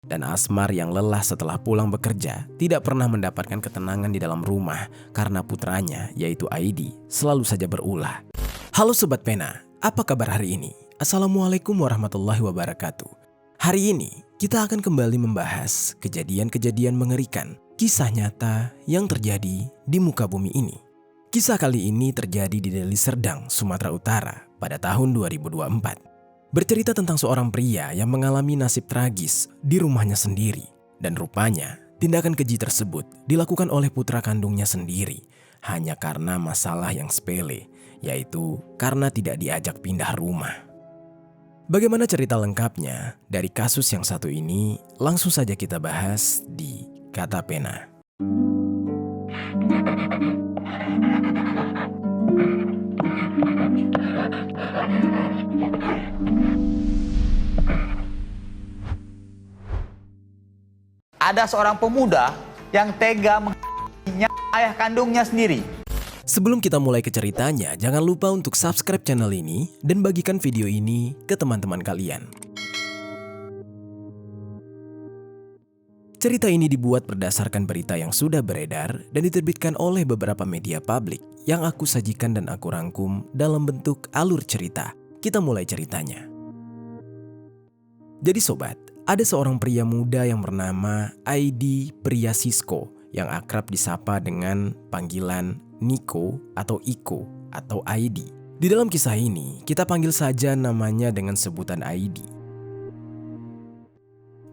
Dan Asmar yang lelah setelah pulang bekerja tidak pernah mendapatkan ketenangan di dalam rumah karena putranya, yaitu Aidi, selalu saja berulah. Halo Sobat Pena, apa kabar hari ini? Assalamualaikum warahmatullahi wabarakatuh. Hari ini kita akan kembali membahas kejadian-kejadian mengerikan, kisah nyata yang terjadi di muka bumi ini. Kisah kali ini terjadi di Deli Serdang, Sumatera Utara pada tahun 2024. Bercerita tentang seorang pria yang mengalami nasib tragis di rumahnya sendiri. Dan rupanya tindakan keji tersebut dilakukan oleh putra kandungnya sendiri hanya karena masalah yang sepele, yaitu karena tidak diajak pindah rumah. Bagaimana cerita lengkapnya dari kasus yang satu ini? Langsung saja kita bahas di Kata Pena. Ada seorang pemuda yang tega menghina ayah kandungnya sendiri. Sebelum kita mulai ke ceritanya, jangan lupa untuk subscribe channel ini dan bagikan video ini ke teman-teman kalian. Cerita ini dibuat berdasarkan berita yang sudah beredar dan diterbitkan oleh beberapa media publik yang aku sajikan dan aku rangkum dalam bentuk alur cerita. Kita mulai ceritanya. Jadi sobat, ada seorang pria muda yang bernama Aidi Priyasisko yang akrab disapa dengan panggilan Niko atau Iko atau Aidi. Di dalam kisah ini, kita panggil saja namanya dengan sebutan Aidi.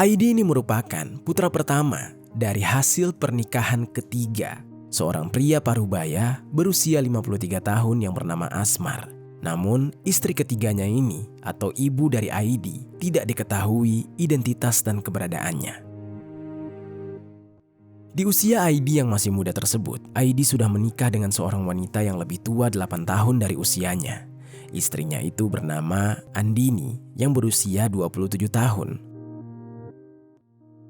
Aidi ini merupakan putra pertama dari hasil pernikahan ketiga seorang pria parubaya berusia 53 tahun yang bernama Asmar. Namun, istri ketiganya ini atau ibu dari Aidi tidak diketahui identitas dan keberadaannya. Di usia Aidi yang masih muda tersebut, Aidi sudah menikah dengan seorang wanita yang lebih tua 8 tahun dari usianya. Istrinya itu bernama Andini yang berusia 27 tahun.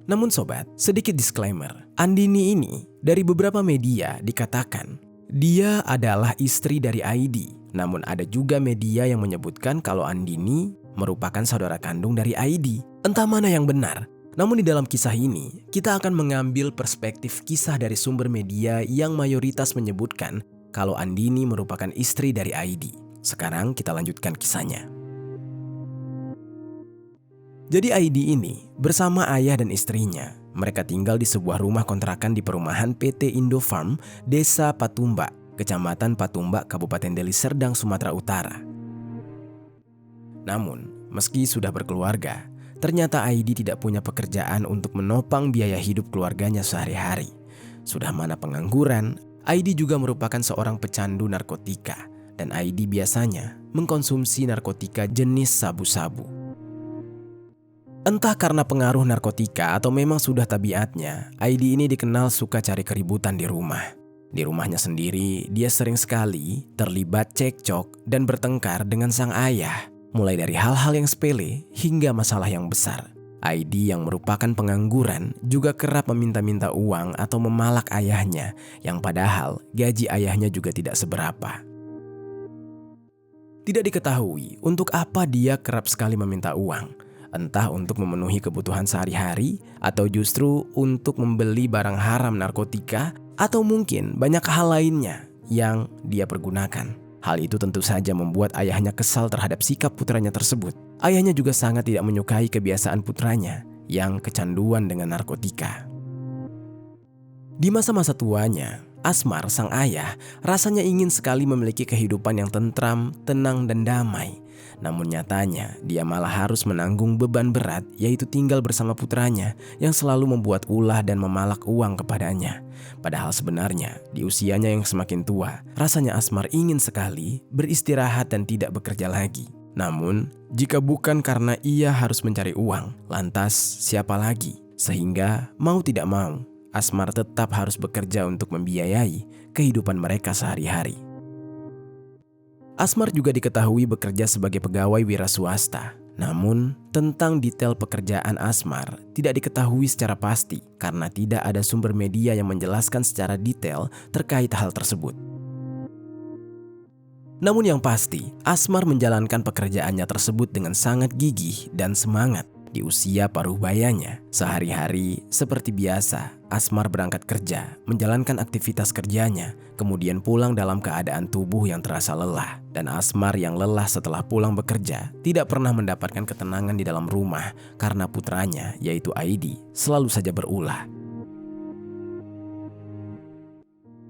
Namun sobat, sedikit disclaimer, Andini ini dari beberapa media dikatakan dia adalah istri dari Aidi. Namun ada juga media yang menyebutkan kalau Andini merupakan saudara kandung dari Aidi. Entah mana yang benar. Namun di dalam kisah ini, kita akan mengambil perspektif kisah dari sumber media yang mayoritas menyebutkan kalau Andini merupakan istri dari Aidi. Sekarang kita lanjutkan kisahnya. Jadi Aidi ini bersama ayah dan istrinya, mereka tinggal di sebuah rumah kontrakan di perumahan PT Indofarm, Desa Patumbak, Kecamatan Patumbak, Kabupaten Deli Serdang, Sumatera Utara. Namun, meski sudah berkeluarga, ternyata Aidi tidak punya pekerjaan untuk menopang biaya hidup keluarganya sehari-hari. Sudah mana pengangguran, Aidi juga merupakan seorang pecandu narkotika, dan Aidi biasanya mengkonsumsi narkotika jenis sabu-sabu. Entah karena pengaruh narkotika atau memang sudah tabiatnya, Aidi ini dikenal suka cari keributan di rumah. Di rumahnya sendiri, dia sering sekali terlibat cekcok dan bertengkar dengan sang ayah, mulai dari hal-hal yang sepele hingga masalah yang besar. Aidi yang merupakan pengangguran juga kerap meminta-minta uang atau memalak ayahnya, yang padahal gaji ayahnya juga tidak seberapa. Tidak diketahui untuk apa dia kerap sekali meminta uang. Entah untuk memenuhi kebutuhan sehari-hari atau justru untuk membeli barang haram narkotika atau mungkin banyak hal lainnya yang dia pergunakan. Hal itu tentu saja membuat ayahnya kesal terhadap sikap putranya tersebut. Ayahnya juga sangat tidak menyukai kebiasaan putranya yang kecanduan dengan narkotika. Di masa-masa tuanya, Asmar, sang ayah, rasanya ingin sekali memiliki kehidupan yang tentram, tenang, dan damai. Namun nyatanya, dia malah harus menanggung beban berat, yaitu tinggal bersama putranya yang selalu membuat ulah dan memalak uang kepadanya. Padahal sebenarnya, di usianya yang semakin tua, rasanya Asmar ingin sekali beristirahat dan tidak bekerja lagi. Namun, jika bukan karena ia harus mencari uang, lantas siapa lagi? Sehingga mau tidak mau, Asmar tetap harus bekerja untuk membiayai kehidupan mereka sehari-hari. Asmar juga diketahui bekerja sebagai pegawai wira swasta. Namun, tentang detail pekerjaan Asmar tidak diketahui secara pasti karena tidak ada sumber media yang menjelaskan secara detail terkait hal tersebut. Namun yang pasti, Asmar menjalankan pekerjaannya tersebut dengan sangat gigih dan semangat. memasuki usia paruh bayanya. Sehari-hari seperti biasa, Asmar berangkat kerja, menjalankan aktivitas kerjanya, kemudian pulang dalam keadaan tubuh yang terasa lelah. Dan Asmar yang lelah setelah pulang bekerja tidak pernah mendapatkan ketenangan di dalam rumah karena putranya, yaitu Aidi, selalu saja berulah.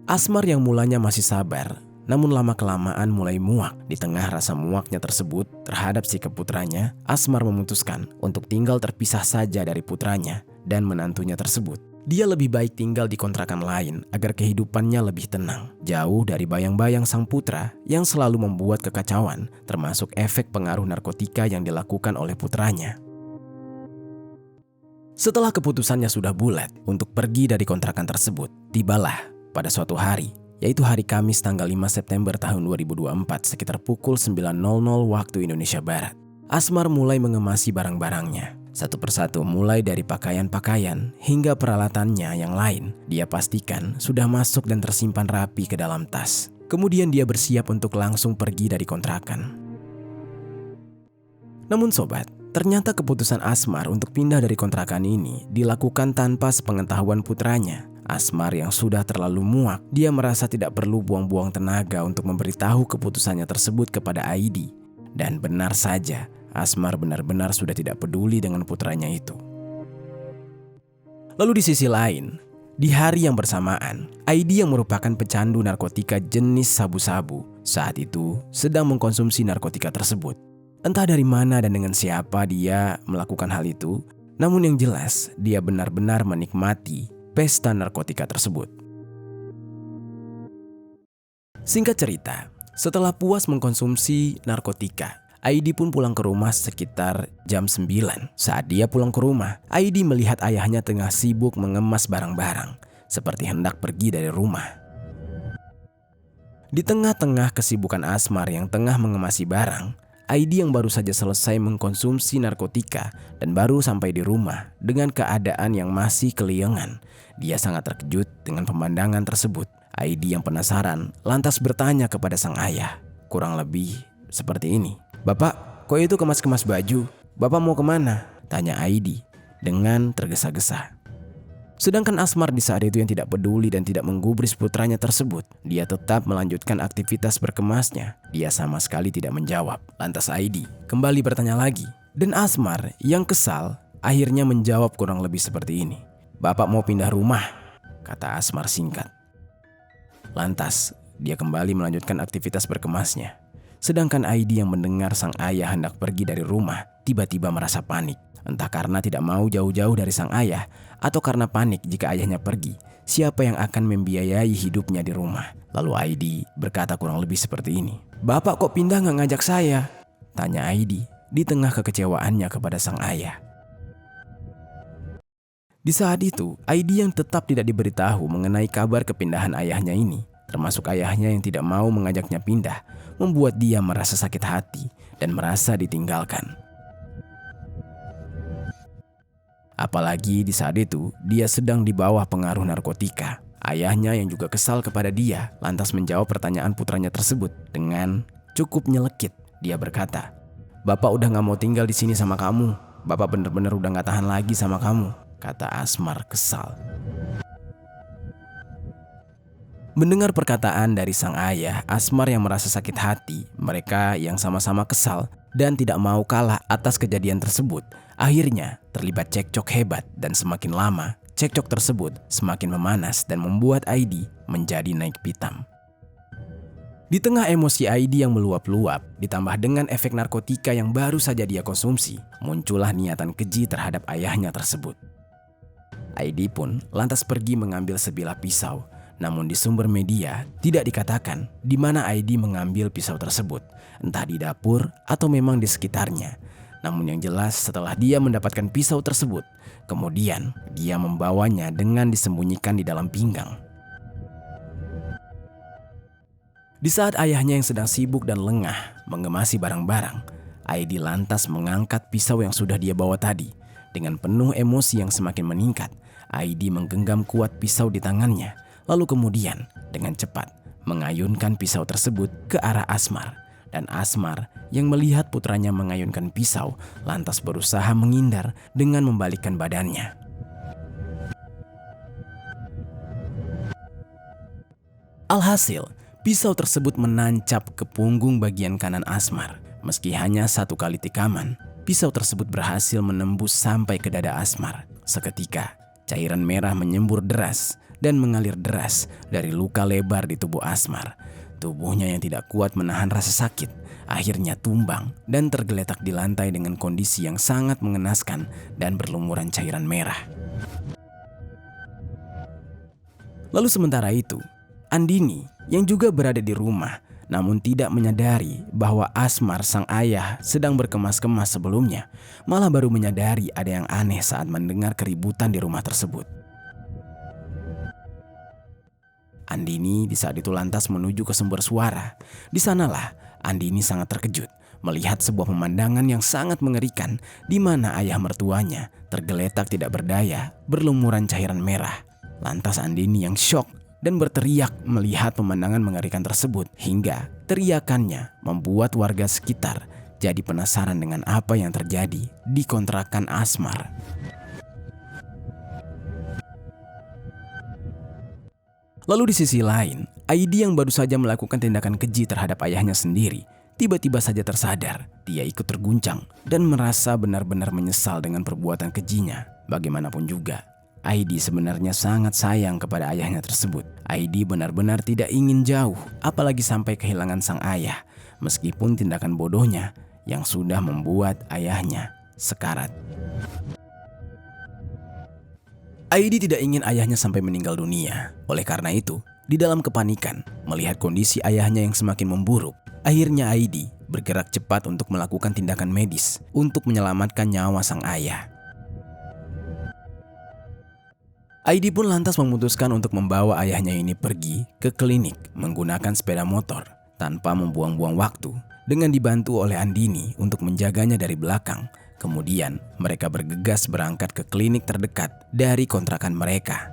Asmar yang mulanya masih sabar, namun lama-kelamaan mulai muak. Di tengah rasa muaknya tersebut terhadap sikap putranya, Asmar memutuskan untuk tinggal terpisah saja dari putranya dan menantunya tersebut. Dia lebih baik tinggal di kontrakan lain agar kehidupannya lebih tenang, jauh dari bayang-bayang sang putra yang selalu membuat kekacauan, termasuk efek pengaruh narkotika yang dilakukan oleh putranya. Setelah keputusannya sudah bulat untuk pergi dari kontrakan tersebut, tibalah pada suatu hari, yaitu hari Kamis tanggal 5 September tahun 2024 sekitar pukul 9.00 waktu Indonesia Barat. Asmar mulai mengemasi barang-barangnya. Satu persatu mulai dari pakaian-pakaian hingga peralatannya yang lain. Dia pastikan sudah masuk dan tersimpan rapi ke dalam tas. Kemudian dia bersiap untuk langsung pergi dari kontrakan. Namun sobat, ternyata keputusan Asmar untuk pindah dari kontrakan ini dilakukan tanpa sepengetahuan putranya. Asmar yang sudah terlalu muak, dia merasa tidak perlu buang-buang tenaga untuk memberitahu keputusannya tersebut kepada Aidi. Dan benar saja, Asmar benar-benar sudah tidak peduli dengan putranya itu. Lalu di sisi lain, di hari yang bersamaan, Aidi yang merupakan pecandu narkotika jenis sabu-sabu saat itu sedang mengkonsumsi narkotika tersebut. Entah dari mana dan dengan siapa dia melakukan hal itu, namun yang jelas dia benar-benar menikmati pesta narkotika tersebut. Singkat cerita, setelah puas mengkonsumsi narkotika, Aidi pun pulang ke rumah sekitar jam 9. Saat dia pulang ke rumah, Aidi melihat ayahnya tengah sibuk mengemas barang-barang, seperti hendak pergi dari rumah. Di tengah-tengah kesibukan Asmar yang tengah mengemasi barang, Aidi yang baru saja selesai mengkonsumsi narkotika dan baru sampai di rumah dengan keadaan yang masih keliengan. Dia sangat terkejut dengan pemandangan tersebut. Aidi yang penasaran lantas bertanya kepada sang ayah, kurang lebih seperti ini. "Bapak, kok itu kemas-kemas baju? Bapak mau kemana?" tanya Aidi dengan tergesa-gesa. Sedangkan Asmar di saat itu yang tidak peduli dan tidak menggubris putranya tersebut. Dia tetap melanjutkan aktivitas berkemasnya. Dia sama sekali tidak menjawab. Lantas Aidi kembali bertanya lagi. Dan Asmar yang kesal akhirnya menjawab kurang lebih seperti ini. "Bapak mau pindah rumah," kata Asmar singkat. Lantas dia kembali melanjutkan aktivitas berkemasnya. Sedangkan Aidi yang mendengar sang ayah hendak pergi dari rumah tiba-tiba merasa panik. Entah karena tidak mau jauh-jauh dari sang ayah atau karena panik jika ayahnya pergi, siapa yang akan membiayai hidupnya di rumah. Lalu Aidi berkata kurang lebih seperti ini. "Bapak kok pindah nggak ngajak saya?" tanya Aidi di tengah kekecewaannya kepada sang ayah. Di saat itu, Aidi yang tetap tidak diberitahu mengenai kabar kepindahan ayahnya ini, termasuk ayahnya yang tidak mau mengajaknya pindah, membuat dia merasa sakit hati dan merasa ditinggalkan. Apalagi di saat itu, dia sedang di bawah pengaruh narkotika. Ayahnya yang juga kesal kepada dia, lantas menjawab pertanyaan putranya tersebut dengan cukup nyelekit. Dia berkata, "Bapak udah gak mau tinggal di sini sama kamu. Bapak bener-bener udah gak tahan lagi sama kamu," kata Asmar kesal. Mendengar perkataan dari sang ayah, Asmar yang merasa sakit hati, mereka yang sama-sama kesal dan tidak mau kalah atas kejadian tersebut, akhirnya terlibat cekcok hebat dan semakin lama cekcok tersebut semakin memanas dan membuat Aidi menjadi naik pitam. Di tengah emosi Aidi yang meluap-luap ditambah dengan efek narkotika yang baru saja dia konsumsi, muncullah niatan keji terhadap ayahnya tersebut. Aidi pun lantas pergi mengambil sebilah pisau. Namun di sumber media tidak dikatakan di mana Aidi mengambil pisau tersebut, entah di dapur atau memang di sekitarnya. Namun yang jelas setelah dia mendapatkan pisau tersebut, kemudian dia membawanya dengan disembunyikan di dalam pinggang. Di saat ayahnya yang sedang sibuk dan lengah mengemasi barang-barang, Aidi lantas mengangkat pisau yang sudah dia bawa tadi. Dengan penuh emosi yang semakin meningkat, Aidi menggenggam kuat pisau di tangannya. Lalu kemudian dengan cepat mengayunkan pisau tersebut ke arah Asmar Dan Asmar yang melihat putranya mengayunkan pisau lantas berusaha menghindar dengan membalikkan badannya. Alhasil, pisau tersebut menancap ke punggung bagian kanan Asmar. Meski hanya 1 kali tikaman, pisau tersebut berhasil menembus sampai ke dada Asmar. Seketika, cairan merah menyembur deras dan mengalir deras dari luka lebar di tubuh Asmar. Tubuhnya yang tidak kuat menahan rasa sakit, akhirnya tumbang dan tergeletak di lantai dengan kondisi yang sangat mengenaskan dan berlumuran cairan merah. Lalu sementara itu, Andini yang juga berada di rumah namun tidak menyadari bahwa Asmar sang ayah sedang berkemas-kemas sebelumnya, malah baru menyadari ada yang aneh saat mendengar keributan di rumah tersebut. Andini di saat itu lantas menuju ke sumber suara. Di sanalah Andini sangat terkejut melihat sebuah pemandangan yang sangat mengerikan di mana ayah mertuanya tergeletak tidak berdaya berlumuran cairan merah. Lantas Andini yang syok dan berteriak melihat pemandangan mengerikan tersebut, hingga teriakannya membuat warga sekitar jadi penasaran dengan apa yang terjadi di kontrakan Asmar. Lalu di sisi lain, Aidi yang baru saja melakukan tindakan keji terhadap ayahnya sendiri tiba-tiba saja tersadar. Dia ikut terguncang dan merasa benar-benar menyesal dengan perbuatan kejinya. Bagaimanapun juga, Aidi sebenarnya sangat sayang kepada ayahnya tersebut. Aidi benar-benar tidak ingin jauh, apalagi sampai kehilangan sang ayah, meskipun tindakan bodohnya yang sudah membuat ayahnya sekarat. Aidi tidak ingin ayahnya sampai meninggal dunia. Oleh karena itu, di dalam kepanikan melihat kondisi ayahnya yang semakin memburuk, akhirnya Aidi bergerak cepat untuk melakukan tindakan medis untuk menyelamatkan nyawa sang ayah. Aidi pun lantas memutuskan untuk membawa ayahnya ini pergi ke klinik menggunakan sepeda motor tanpa membuang-buang waktu, dengan dibantu oleh Andini untuk menjaganya dari belakang. Kemudian mereka bergegas berangkat ke klinik terdekat dari kontrakan mereka.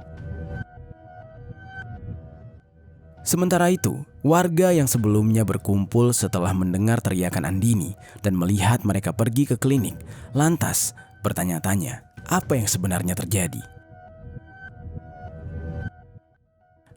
Sementara itu, warga yang sebelumnya berkumpul setelah mendengar teriakan Andini dan melihat mereka pergi ke klinik, lantas bertanya-tanya apa yang sebenarnya terjadi.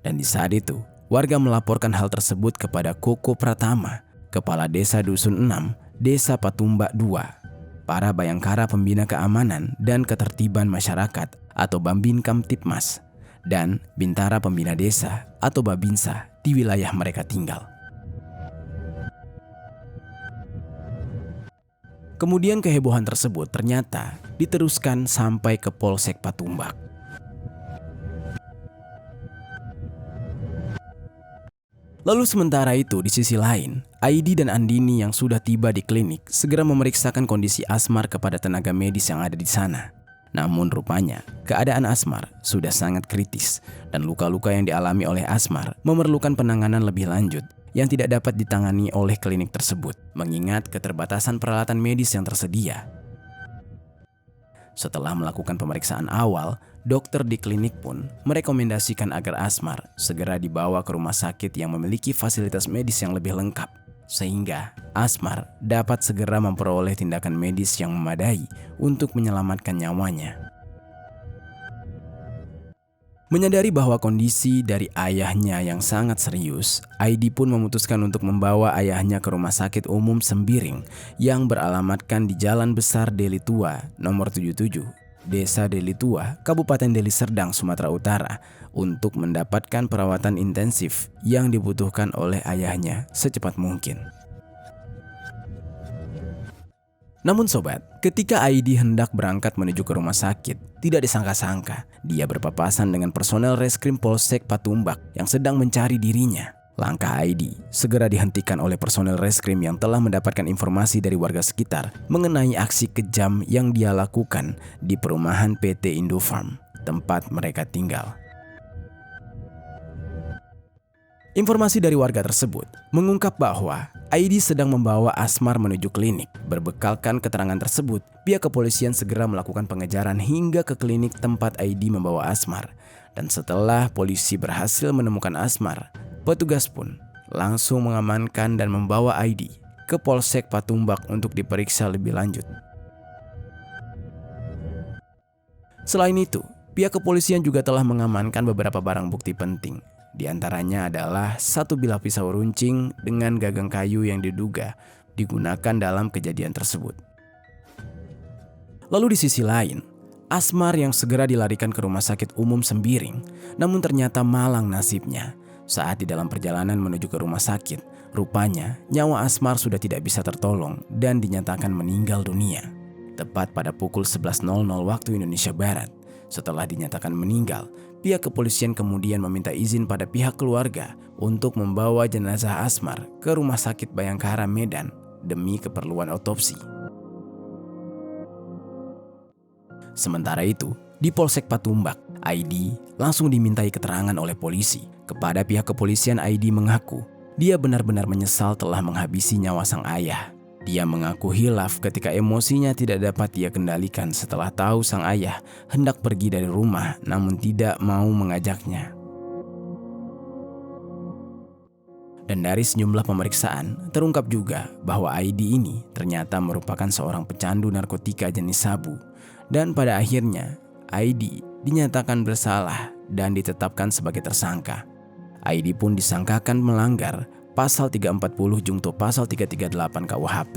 Dan di saat itu, warga melaporkan hal tersebut kepada Koko Pratama, Kepala Desa Dusun 6, Desa Patumbak 2, para Bayangkara Pembina Keamanan dan Ketertiban Masyarakat atau Bambin Kamtipmas, dan Bintara Pembina Desa atau Babinsa di wilayah mereka tinggal. Kemudian kehebohan tersebut ternyata diteruskan sampai ke Polsek Patumbak. Lalu sementara itu di sisi lain, Aidi dan Andini yang sudah tiba di klinik segera memeriksakan kondisi Asmar kepada tenaga medis yang ada di sana. Namun rupanya keadaan Asmar sudah sangat kritis dan luka-luka yang dialami oleh Asmar memerlukan penanganan lebih lanjut yang tidak dapat ditangani oleh klinik tersebut mengingat keterbatasan peralatan medis yang tersedia. Setelah melakukan pemeriksaan awal, dokter di klinik pun merekomendasikan agar Asmar segera dibawa ke rumah sakit yang memiliki fasilitas medis yang lebih lengkap, sehingga Asmar dapat segera memperoleh tindakan medis yang memadai untuk menyelamatkan nyawanya. Menyadari bahwa kondisi dari ayahnya yang sangat serius, Aidi pun memutuskan untuk membawa ayahnya ke Rumah Sakit Umum Sembiring yang beralamatkan di Jalan Besar Deli Tua nomor 77, Desa Deli Tua, Kabupaten Deli Serdang, Sumatera Utara untuk mendapatkan perawatan intensif yang dibutuhkan oleh ayahnya secepat mungkin. Namun sobat, ketika Aidi hendak berangkat menuju ke rumah sakit, tidak disangka-sangka dia berpapasan dengan personel reskrim Polsek Patumbak yang sedang mencari dirinya. Langkah Aidi segera dihentikan oleh personel reskrim yang telah mendapatkan informasi dari warga sekitar mengenai aksi kejam yang dia lakukan di perumahan PT Indofarm, tempat mereka tinggal. Informasi dari warga tersebut mengungkap bahwa Aidi sedang membawa Asmar menuju klinik. Berbekalkan keterangan tersebut, pihak kepolisian segera melakukan pengejaran hingga ke klinik tempat Aidi membawa Asmar. Dan setelah polisi berhasil menemukan Asmar, petugas pun langsung mengamankan dan membawa Aidi ke Polsek Patumbak untuk diperiksa lebih lanjut. Selain itu, pihak kepolisian juga telah mengamankan beberapa barang bukti penting. Di antaranya adalah satu bilah pisau runcing dengan gagang kayu yang diduga digunakan dalam kejadian tersebut. Lalu di sisi lain, Asmar yang segera dilarikan ke Rumah Sakit Umum Sembiring, namun ternyata malang nasibnya. Saat di dalam perjalanan menuju ke rumah sakit, rupanya nyawa Asmar sudah tidak bisa tertolong dan dinyatakan meninggal dunia. Tepat pada pukul 11.00 waktu Indonesia Barat, setelah dinyatakan meninggal, pihak kepolisian kemudian meminta izin pada pihak keluarga untuk membawa jenazah Asmar ke Rumah Sakit Bayangkara Medan demi keperluan otopsi. Sementara itu, di Polsek Patumbak, Aidi langsung dimintai keterangan oleh polisi. Kepada pihak kepolisian, Aidi mengaku dia benar-benar menyesal telah menghabisi nyawa sang ayah. Dia mengaku hilaf ketika emosinya tidak dapat dia kendalikan setelah tahu sang ayah hendak pergi dari rumah namun tidak mau mengajaknya. Dan dari sejumlah pemeriksaan, terungkap juga bahwa Aidi ini ternyata merupakan seorang pecandu narkotika jenis sabu. Dan pada akhirnya, Aidi dinyatakan bersalah dan ditetapkan sebagai tersangka. Aidi pun disangkakan melanggar Pasal 340 jungto Pasal 338 KUHP.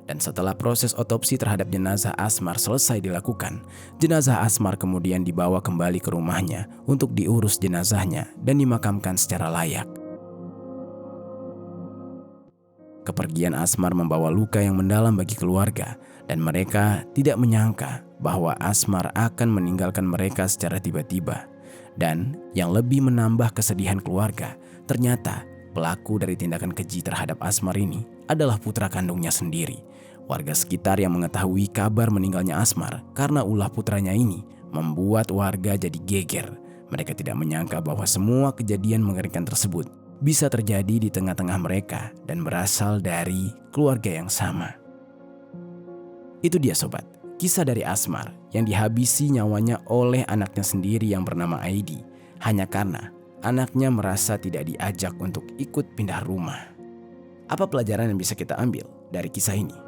Dan setelah proses otopsi terhadap jenazah Asmar selesai dilakukan, jenazah Asmar kemudian dibawa kembali ke rumahnya untuk diurus jenazahnya dan dimakamkan secara layak. Kepergian Asmar membawa luka yang mendalam bagi keluarga dan mereka tidak menyangka bahwa Asmar akan meninggalkan mereka secara tiba-tiba. Dan yang lebih menambah kesedihan keluarga, ternyata pelaku dari tindakan keji terhadap Asmar ini adalah putra kandungnya sendiri. Warga sekitar yang mengetahui kabar meninggalnya Asmar karena ulah putranya ini membuat warga jadi geger. Mereka tidak menyangka bahwa semua kejadian mengerikan tersebut bisa terjadi di tengah-tengah mereka dan berasal dari keluarga yang sama. Itu dia sobat, kisah dari Asmar yang dihabisi nyawanya oleh anaknya sendiri yang bernama Aidi hanya karena anaknya merasa tidak diajak untuk ikut pindah rumah. Apa pelajaran yang bisa kita ambil dari kisah ini?